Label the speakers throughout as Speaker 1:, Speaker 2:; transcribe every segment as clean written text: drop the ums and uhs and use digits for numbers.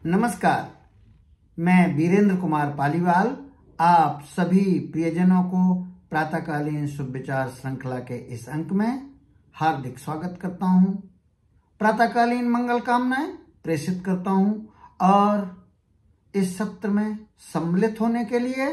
Speaker 1: नमस्कार, मैं वीरेंद्र कुमार पालीवाल आप सभी प्रियजनों को प्रातःकालीन शुभ विचार श्रृंखला के इस अंक में हार्दिक स्वागत करता हूं। प्रातःकालीन मंगल कामनाएं प्रेषित करता हूं और इस सत्र में सम्मिलित होने के लिए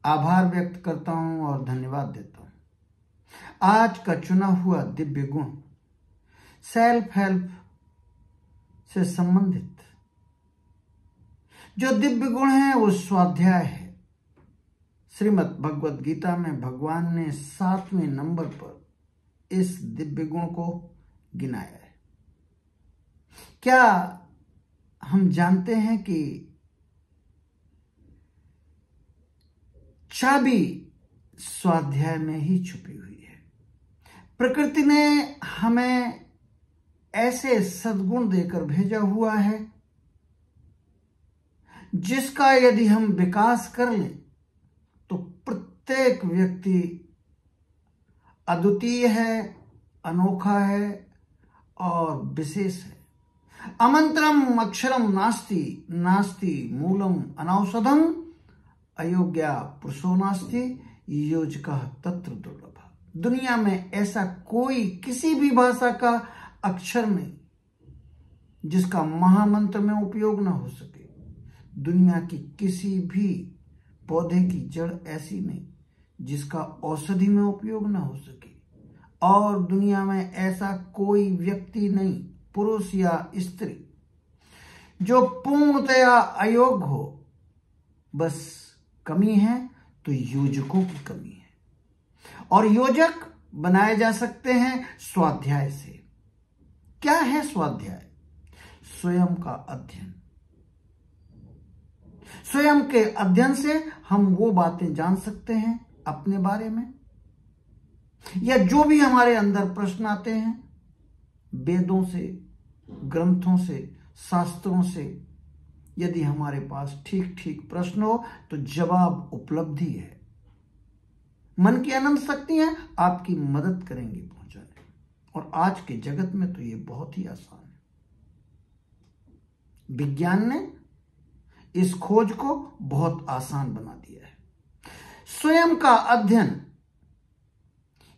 Speaker 1: आभार व्यक्त करता हूं और धन्यवाद देता हूं। आज का चुना हुआ दिव्य गुण सेल्फ हेल्प से संबंधित जो दिव्य गुण है वो स्वाध्याय है। श्रीमद् भगवद गीता में भगवान ने 7वें नंबर पर इस दिव्य गुण को गिनाया है। क्या हम जानते हैं कि चाबी स्वाध्याय में ही छुपी हुई है। प्रकृति ने हमें ऐसे सद्गुण देकर भेजा हुआ है जिसका यदि हम विकास कर लें तो प्रत्येक व्यक्ति अद्वितीय है, अनोखा है और विशेष है। अमंत्रम अक्षरम नास्ति नास्ति मूलम अनौषधम अयोग्या पुरुषो नास्ति योजकः तत्र दुर्लभ। दुनिया में ऐसा कोई किसी भी भाषा का अक्षर नहीं जिसका महामंत्र में उपयोग ना हो सके। दुनिया की किसी भी पौधे की जड़ ऐसी नहीं जिसका औषधि में उपयोग ना हो सके। और दुनिया में ऐसा कोई व्यक्ति नहीं, पुरुष या स्त्री, जो पूर्णतया अयोग्य हो। बस कमी है तो योजकों की कमी है और योजक बनाए जा सकते हैं स्वाध्याय से। क्या है स्वाध्याय? स्वयं का अध्ययन। स्वयं के अध्ययन से हम वो बातें जान सकते हैं अपने बारे में, या जो भी हमारे अंदर प्रश्न आते हैं, वेदों से, ग्रंथों से, शास्त्रों से। यदि हमारे पास ठीक ठीक प्रश्न हो तो जवाब उपलब्धि है। मन की अनंत शक्तियां आपकी मदद करेंगी पहुंचाने। और आज के जगत में तो ये बहुत ही आसान है। विज्ञान ने इस खोज को बहुत आसान बना दिया है। स्वयं का अध्ययन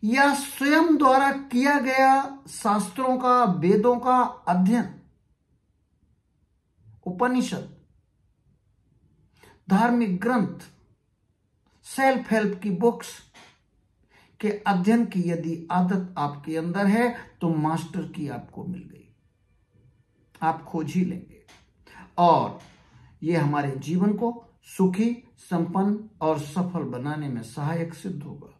Speaker 1: या स्वयं द्वारा किया गया शास्त्रों का, वेदों का अध्ययन, उपनिषद, धार्मिक ग्रंथ, सेल्फ हेल्प की बुक्स के अध्ययन की यदि आदत आपके अंदर है तो मास्टर की आपको मिल गई। आप खोज ही लेंगे और ये हमारे जीवन को सुखी, संपन्न और सफल बनाने में सहायक सिद्ध होगा।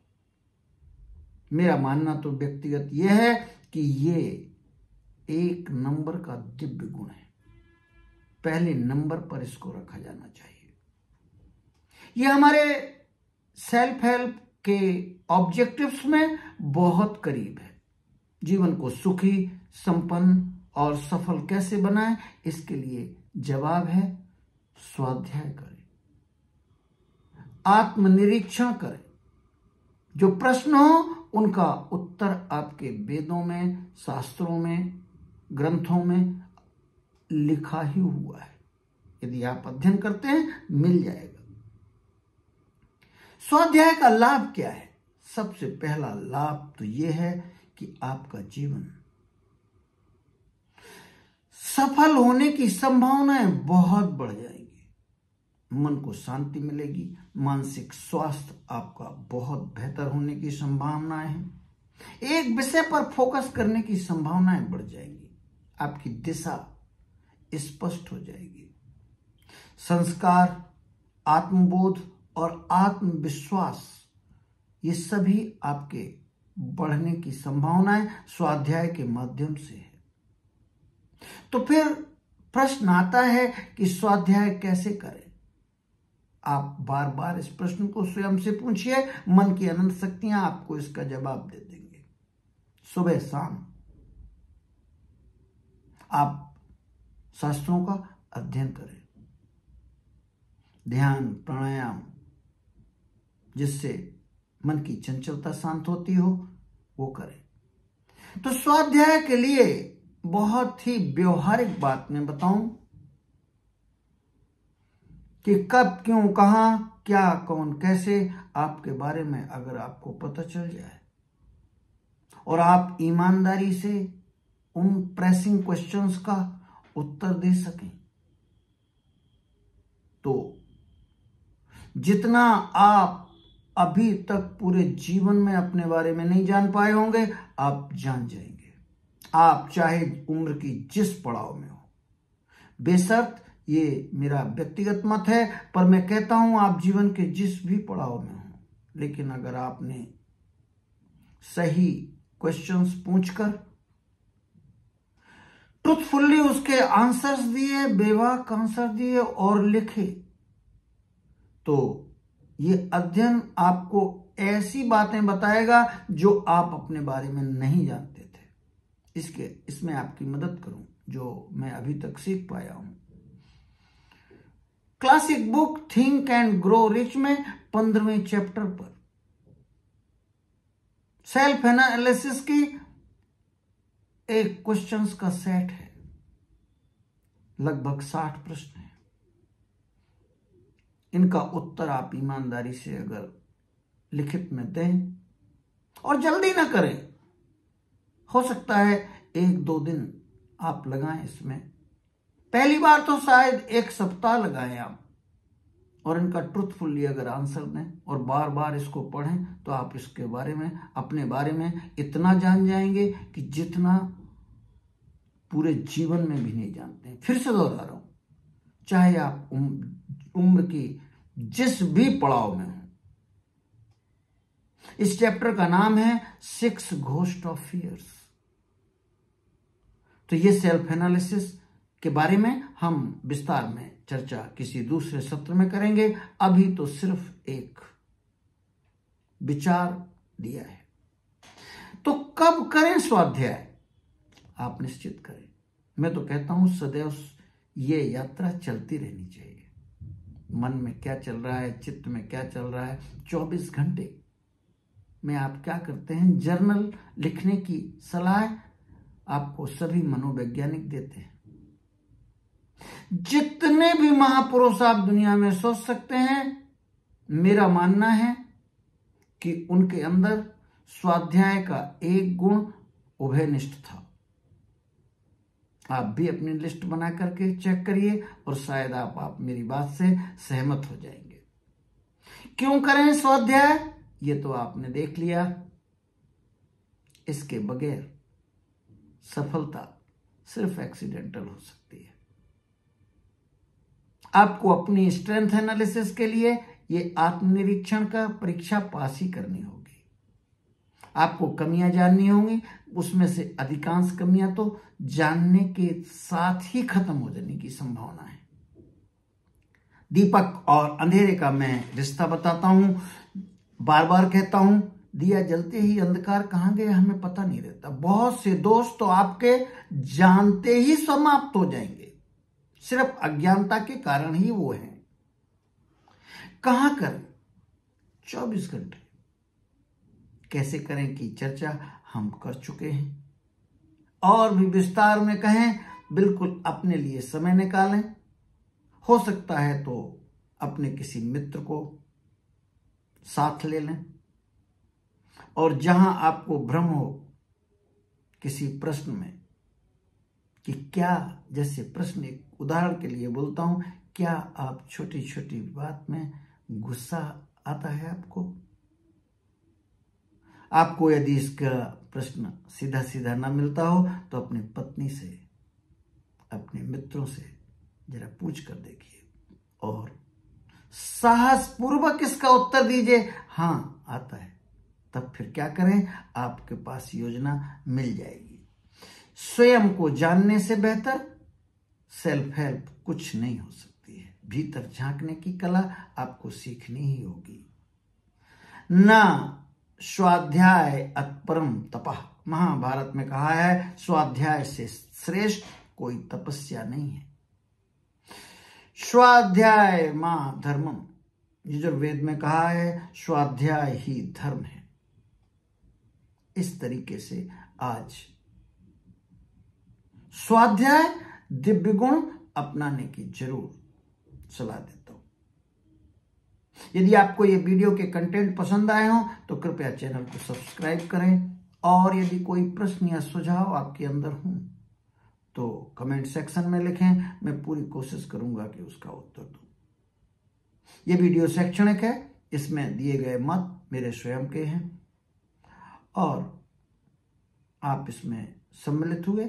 Speaker 1: मेरा मानना तो व्यक्तिगत यह है कि ये 1 नंबर का दिव्य गुण है। पहले नंबर पर इसको रखा जाना चाहिए। ये हमारे सेल्फ हेल्प के ऑब्जेक्टिव्स में बहुत करीब है। जीवन को सुखी, संपन्न और सफल कैसे बनाएं, इसके लिए जवाब है स्वाध्याय करें, आत्मनिरीक्षण करें। जो प्रश्न हो उनका उत्तर आपके वेदों में, शास्त्रों में, ग्रंथों में लिखा ही हुआ है। यदि आप अध्ययन करते हैं मिल जाएगा। स्वाध्याय का लाभ क्या है? सबसे पहला लाभ तो यह है कि आपका जीवन सफल होने की संभावनाएं बहुत बढ़ जाएंगी। मन को शांति मिलेगी, मानसिक स्वास्थ्य आपका बहुत बेहतर होने की संभावनाएं हैं। एक विषय पर फोकस करने की संभावनाएं बढ़ जाएंगी। आपकी दिशा स्पष्ट हो जाएगी। संस्कार, आत्मबोध और आत्मविश्वास, ये सभी आपके बढ़ने की संभावनाएं स्वाध्याय के माध्यम से है। तो फिर प्रश्न आता है कि स्वाध्याय कैसे करें? आप बार बार इस प्रश्न को स्वयं से पूछिए। मन की अनंत शक्तियां आपको इसका जवाब दे देंगे। सुबह शाम आप शास्त्रों का अध्ययन करें, ध्यान, प्राणायाम, जिससे मन की चंचलता शांत होती हो, वो करें। तो स्वाध्याय के लिए बहुत ही व्यवहारिक बात मैं बताऊं कि कब, क्यों, कहां, क्या, कौन, कैसे आपके बारे में अगर आपको पता चल जाए और आप ईमानदारी से उन प्रेसिंग क्वेश्चंस का उत्तर दे सकें, तो जितना आप अभी तक पूरे जीवन में अपने बारे में नहीं जान पाए होंगे, आप जान जाएंगे। आप चाहे उम्र की जिस पड़ाव में हो, बेशर्त ये मेरा व्यक्तिगत मत है, पर मैं कहता हूं आप जीवन के जिस भी पड़ाव में हो, लेकिन अगर आपने सही क्वेश्चंस पूछकर ट्रुथफुल्ली उसके आंसर्स दिए, बेबाक आंसर दिए और लिखे, तो ये अध्ययन आपको ऐसी बातें बताएगा जो आप अपने बारे में नहीं जानते थे। इसमें आपकी मदद करूं जो मैं अभी तक सीख पाया हूं। Classic book think and grow rich में 15वें चैप्टर पर सेल्फ एनालिसिस की एक क्वेश्चंस का सेट है, लगभग 60 प्रश्न हैं। इनका उत्तर आप ईमानदारी से अगर लिखित में दें और जल्दी ना करें, हो सकता है 1-2 दिन आप लगाएं इसमें, पहली बार तो शायद 1 सप्ताह लगाएं आप, और इनका ट्रुथफुली अगर आंसर दें और बार बार इसको पढ़ें, तो आप इसके बारे में, अपने बारे में इतना जान जाएंगे कि जितना पूरे जीवन में भी नहीं जानते। फिर से दोहरा रहा हूं, चाहे आप उम्र की जिस भी पड़ाव में हो। इस चैप्टर का नाम है 6 घोस्ट ऑफ फियर्स। तो ये सेल्फ एनालिसिस के बारे में हम विस्तार में चर्चा किसी दूसरे सत्र में करेंगे। अभी तो सिर्फ एक विचार दिया है। तो कब करें स्वाध्याय, आप निश्चित करें। मैं तो कहता हूं सदैव ये यात्रा चलती रहनी चाहिए। मन में क्या चल रहा है, चित्त में क्या चल रहा है, 24 घंटे में आप क्या करते हैं, जर्नल लिखने की सलाह आपको सभी मनोवैज्ञानिक देते हैं। जितने भी महापुरुष आप दुनिया में सोच सकते हैं, मेरा मानना है कि उनके अंदर स्वाध्याय का एक गुण उभयनिष्ठ था। आप भी अपनी लिस्ट बना करके चेक करिए और शायद आप मेरी बात से सहमत हो जाएंगे। क्यों करें स्वाध्याय, ये तो आपने देख लिया। इसके बगैर सफलता सिर्फ एक्सीडेंटल हो सकती है। आपको अपनी स्ट्रेंथ एनालिसिस के लिए ये आत्मनिरीक्षण का परीक्षा पास ही करनी होगी। आपको कमियां जाननी होंगी, उसमें से अधिकांश कमियां तो जानने के साथ ही खत्म हो जाने की संभावना है। दीपक और अंधेरे का मैं रिश्ता बताता हूं, बार बार कहता हूं, दिया जलते ही अंधकार कहां गया हमें पता नहीं रहता। बहुत से दोस्त तो आपके जानते ही समाप्त हो जाएंगे, सिर्फ अज्ञानता के कारण ही वो हैं। कहां करें 24 घंटे, कैसे करें की चर्चा हम कर चुके हैं, और भी विस्तार में कहें, बिल्कुल अपने लिए समय निकालें। हो सकता है तो अपने किसी मित्र को साथ ले लें, और जहां आपको भ्रम हो किसी प्रश्न में कि क्या, जैसे प्रश्न, एक उदाहरण के लिए बोलता हूं, क्या आप छोटी छोटी बात में गुस्सा आता है आपको यदि इसका प्रश्न सीधा सीधा ना मिलता हो तो अपनी पत्नी से, अपने मित्रों से जरा पूछ कर देखिए और साहस पूर्वक इसका उत्तर दीजिए, हां आता है। तब फिर क्या करें, आपके पास योजना मिल जाएगी। स्वयं को जानने से बेहतर सेल्फ हेल्प कुछ नहीं हो सकती है। भीतर झांकने की कला आपको सीखनी ही होगी। ना स्वाध्याय अत्परम तपः, महाभारत में कहा है, स्वाध्याय से श्रेष्ठ कोई तपस्या नहीं है। स्वाध्याय मां धर्मम, यजुर्वेद में कहा है, स्वाध्याय ही धर्म है। इस तरीके से आज स्वाध्याय दिव्य गुण अपनाने की जरूर सलाह देता हूं। यदि आपको ये वीडियो के कंटेंट पसंद आए हो तो कृपया चैनल को सब्सक्राइब करें, और यदि कोई प्रश्न या सुझाव आपके अंदर हो तो कमेंट सेक्शन में लिखें, मैं पूरी कोशिश करूंगा कि उसका उत्तर दूं। ये वीडियो शैक्षणिक है, इसमें दिए गए मत मेरे स्वयं के हैं और आप इसमें सम्मिलित हुए